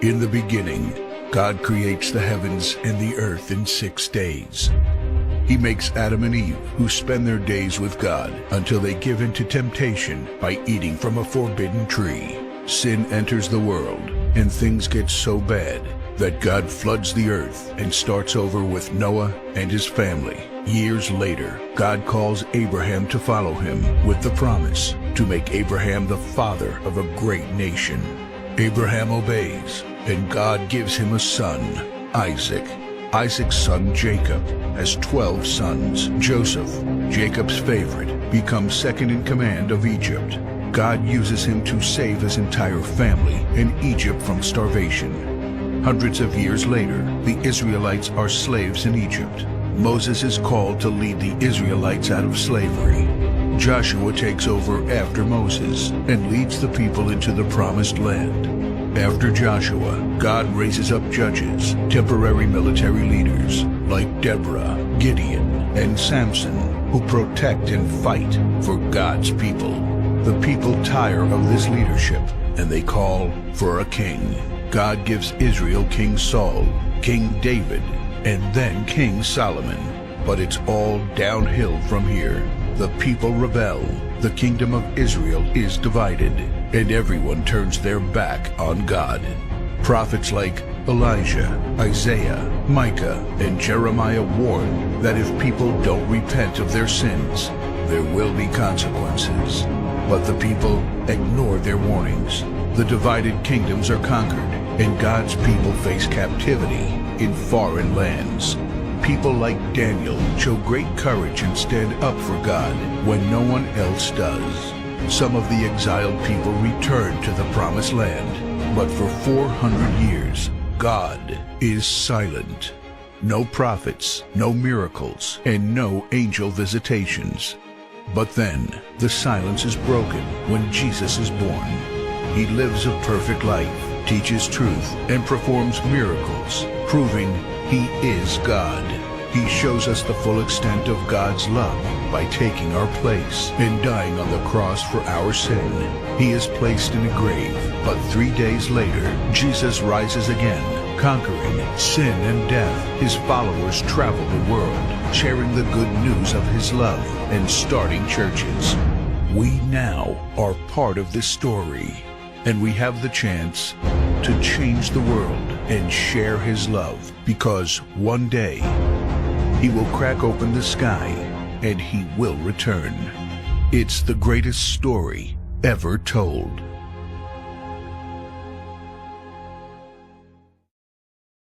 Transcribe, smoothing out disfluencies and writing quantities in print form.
In the beginning, God creates the heavens and the earth in 6 days. He makes Adam and Eve, who spend their days with God until they give in to temptation by eating from a forbidden tree. Sin enters the world, and things get so bad that God floods the earth and starts over with Noah and his family. Years later, God calls Abraham to follow him with the promise to make Abraham the father of a great nation. Abraham obeys, and God gives him a son, Isaac. Isaac's son Jacob has 12 sons. Joseph, Jacob's favorite, becomes second in command of Egypt. God uses him to save his entire family and Egypt from starvation. Hundreds of years later, the Israelites are slaves in Egypt. Moses is called to lead the Israelites out of slavery. Joshua takes over after Moses and leads the people into the promised land. After Joshua, God raises up judges, temporary military leaders like Deborah, Gideon, and Samson, who protect and fight for God's people. The people tire of this leadership, and they call for a king. God gives Israel King Saul, King David, and then King Solomon. But it's all downhill from here. The people rebel, the kingdom of Israel is divided, and everyone turns their back on God. Prophets like Elijah, Isaiah, Micah, and Jeremiah warn that if people don't repent of their sins, there will be consequences. But the people ignore their warnings. The divided kingdoms are conquered, and God's people face captivity in foreign lands. People like Daniel show great courage and stand up for God when no one else does. Some of the exiled people return to the promised land, but for 400 years, God is silent. No prophets, no miracles, and no angel visitations. But then, the silence is broken when Jesus is born. He lives a perfect life, teaches truth, and performs miracles, proving He is God. He shows us the full extent of God's love by taking our place and dying on the cross for our sin. He is placed in a grave, but 3 days later, Jesus rises again, conquering sin and death. His followers travel the world, sharing the good news of His love and starting churches. We now are part of this story, and we have the chance to change the world and share His love, because one day He will crack open the sky and He will return. It's the greatest story ever told.